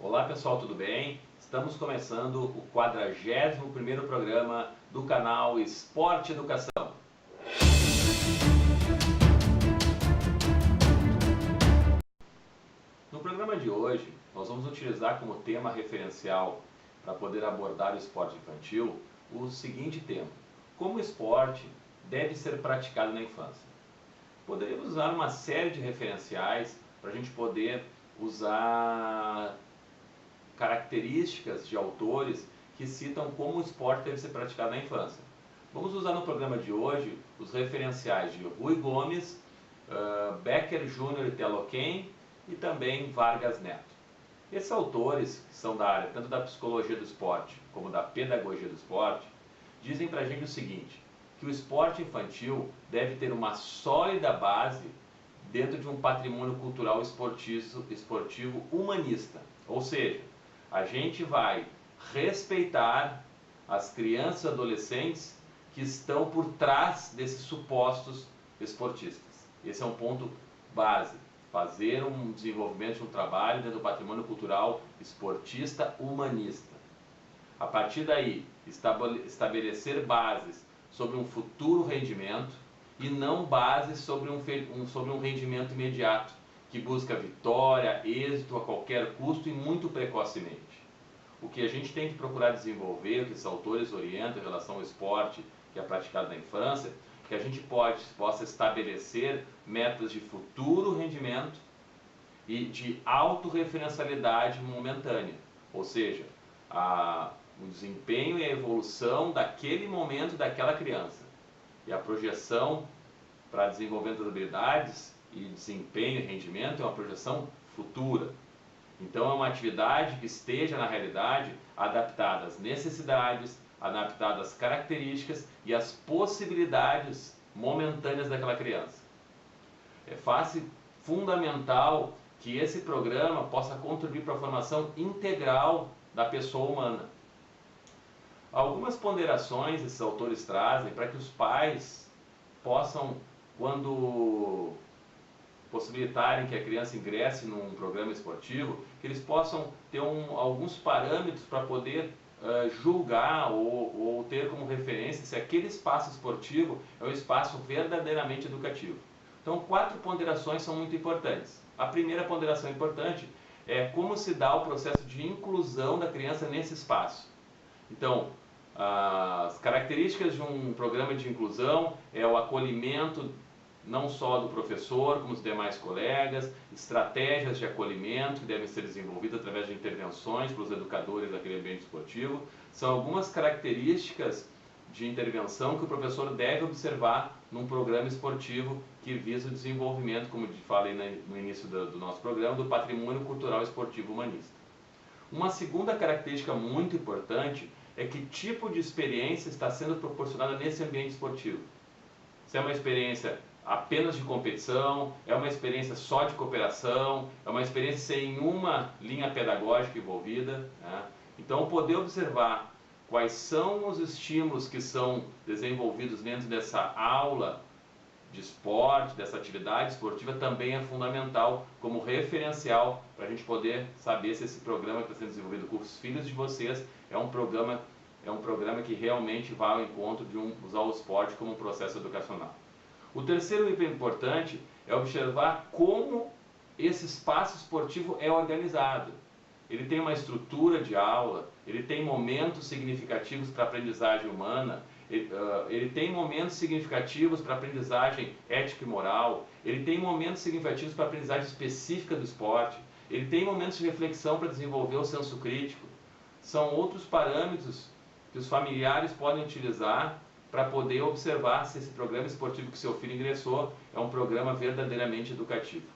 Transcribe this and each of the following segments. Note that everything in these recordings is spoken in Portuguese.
Olá pessoal, tudo bem? Estamos começando o 41º programa do canal Esporte Educação. No programa de hoje, nós vamos utilizar como tema referencial para poder abordar o esporte infantil o seguinte tema: como o esporte deve ser praticado na infância. Poderíamos usar uma série de referenciais para a gente poder usar características de autores que citam como o esporte deve ser praticado na infância. Vamos usar no programa de hoje os referenciais de Rui Gomes, Becker Júnior e Teloquem e também Vargas Neto. Esses autores, que são da área tanto da psicologia do esporte como da pedagogia do esporte, dizem para a gente o seguinte: que o esporte infantil deve ter uma sólida base dentro de um patrimônio cultural esportivo humanista. Ou seja, a gente vai respeitar as crianças e adolescentes que estão por trás desses supostos esportistas. Esse é um ponto base. Fazer um desenvolvimento de um trabalho dentro do patrimônio cultural esportista humanista. A partir daí, estabelecer bases sobre um futuro rendimento e não bases sobre um rendimento imediato, que busca vitória, êxito a qualquer custo e muito precocemente. O que a gente tem que procurar desenvolver, o que os autores orientam em relação ao esporte que é praticado na infância, que a gente possa estabelecer metas de futuro rendimento e de autorreferencialidade momentânea, ou seja, o desempenho e a evolução daquele momento daquela criança. E a projeção para desenvolvimento das habilidades e desempenho e rendimento é uma projeção futura. Então é uma atividade que esteja na realidade adaptada às necessidades, adaptada às características e às possibilidades momentâneas daquela criança. É fundamental que esse programa possa contribuir para a formação integral da pessoa humana. Algumas ponderações esses autores trazem para que os pais possam, quando possibilitarem que a criança ingresse num programa esportivo, que eles possam ter alguns parâmetros para poder julgar ou ter como referência se aquele espaço esportivo é um espaço verdadeiramente educativo. Então, 4 ponderações são muito importantes. A primeira ponderação importante é como se dá o processo de inclusão da criança nesse espaço. Então, as características de um programa de inclusão é o acolhimento não só do professor, como dos demais colegas, estratégias de acolhimento que devem ser desenvolvidas através de intervenções para os educadores daquele ambiente esportivo. São algumas características de intervenção que o professor deve observar num programa esportivo que visa o desenvolvimento, como falei no início do nosso programa, do patrimônio cultural esportivo humanista. Uma segunda característica muito importante é que tipo de experiência está sendo proporcionada nesse ambiente esportivo. Se é uma experiência apenas de competição, é uma experiência só de cooperação, é uma experiência sem uma linha pedagógica envolvida, né? Então, poder observar quais são os estímulos que são desenvolvidos dentro dessa aula de esporte, dessa atividade esportiva, também é fundamental como referencial para a gente poder saber se esse programa que está sendo desenvolvido com os filhos de vocês é um programa que realmente vai ao encontro de usar o esporte como um processo educacional. O terceiro item importante é observar como esse espaço esportivo é organizado. Ele tem uma estrutura de aula, ele tem momentos significativos para a aprendizagem humana, ele tem momentos significativos para a aprendizagem ética e moral, ele tem momentos significativos para a aprendizagem específica do esporte, ele tem momentos de reflexão para desenvolver o senso crítico. São outros parâmetros que os familiares podem utilizar para poder observar se esse programa esportivo que seu filho ingressou é um programa verdadeiramente educativo.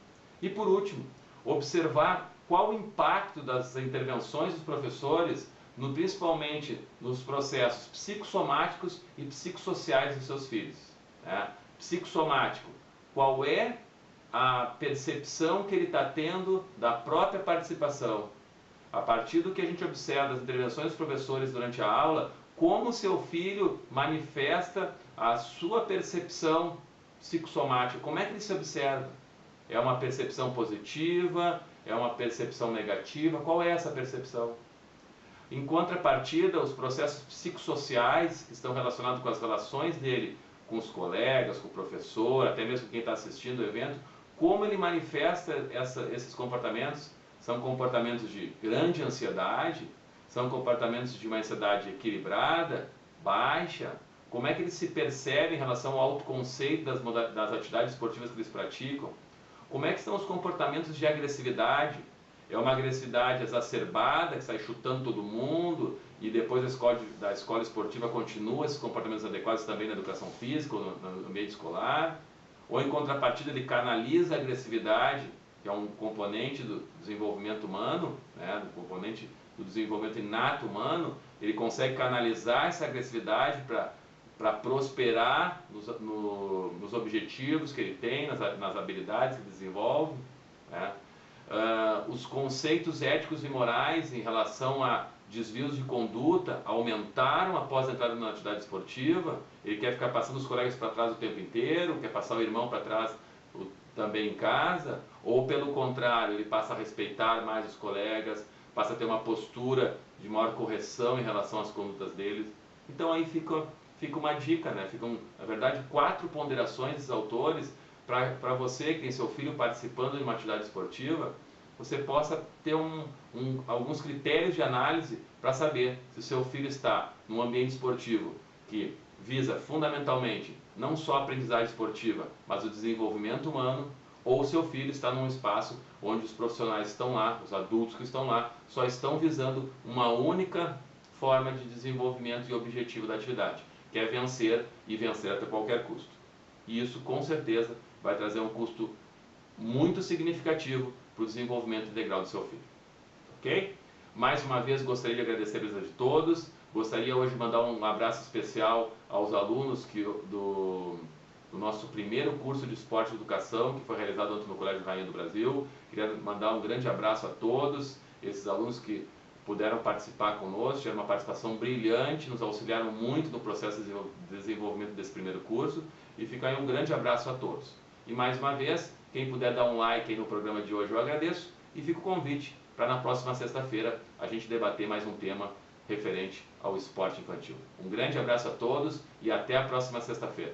E por último, observar qual o impacto das intervenções dos professores, principalmente nos processos psicossomáticos e psicossociais dos seus filhos. Né? Psicossomático, qual é a percepção que ele está tendo da própria participação. A partir do que a gente observa das intervenções dos professores durante a aula, como seu filho manifesta a sua percepção psicossomática, como é que ele se observa? É uma percepção positiva, É uma percepção negativa? Qual é essa percepção? Em contrapartida, os processos psicossociais que estão relacionados com as relações dele com os colegas, com o professor, até mesmo quem está assistindo o evento, como ele manifesta esses comportamentos? São comportamentos de grande ansiedade? São comportamentos de uma ansiedade equilibrada, baixa? Como é que eles se percebem em relação ao autoconceito das atividades esportivas que eles praticam? Como é que são os comportamentos de agressividade? É uma agressividade exacerbada, que sai chutando todo mundo, e depois da escola esportiva continua esses comportamentos adequados também na educação física ou no ambiente escolar? Ou em contrapartida ele canaliza a agressividade, que é um componente do desenvolvimento humano, né, do componente do desenvolvimento inato humano, ele consegue canalizar essa agressividade para prosperar nos objetivos que ele tem, nas habilidades que desenvolve, né? Os conceitos éticos e morais em relação a desvios de conduta aumentaram após a entrada na atividade esportiva. Ele quer ficar passando os colegas para trás o tempo inteiro, quer passar o irmão para trás também em casa, ou pelo contrário, ele passa a respeitar mais os colegas, passa a ter uma postura de maior correção em relação às condutas deles. Então aí fica uma dica, né? Ficam, na verdade, 4 ponderações dos autores para você que tem seu filho participando de uma atividade esportiva, você possa ter alguns critérios de análise para saber se o seu filho está num ambiente esportivo que visa fundamentalmente não só a aprendizagem esportiva, mas o desenvolvimento humano, ou o seu filho está num espaço onde os profissionais estão lá, os adultos que estão lá, só estão visando uma única forma de desenvolvimento e objetivo da atividade, que é vencer e vencer até qualquer custo. E isso, com certeza, vai trazer um custo muito significativo para o desenvolvimento integral do seu filho. Ok? Mais uma vez, gostaria de agradecer a presença de todos. Gostaria hoje de mandar um abraço especial aos alunos do nosso primeiro curso de esporte e educação, que foi realizado ontem no Colégio Rainha do Brasil. Queria mandar um grande abraço a todos esses alunos que puderam participar conosco, tiveram uma participação brilhante, nos auxiliaram muito no processo de desenvolvimento desse primeiro curso, e fica aí um grande abraço a todos. E mais uma vez, quem puder dar um like aí no programa de hoje eu agradeço, e fica o convite para na próxima sexta-feira a gente debater mais um tema referente ao esporte infantil. Um grande abraço a todos e até a próxima sexta-feira.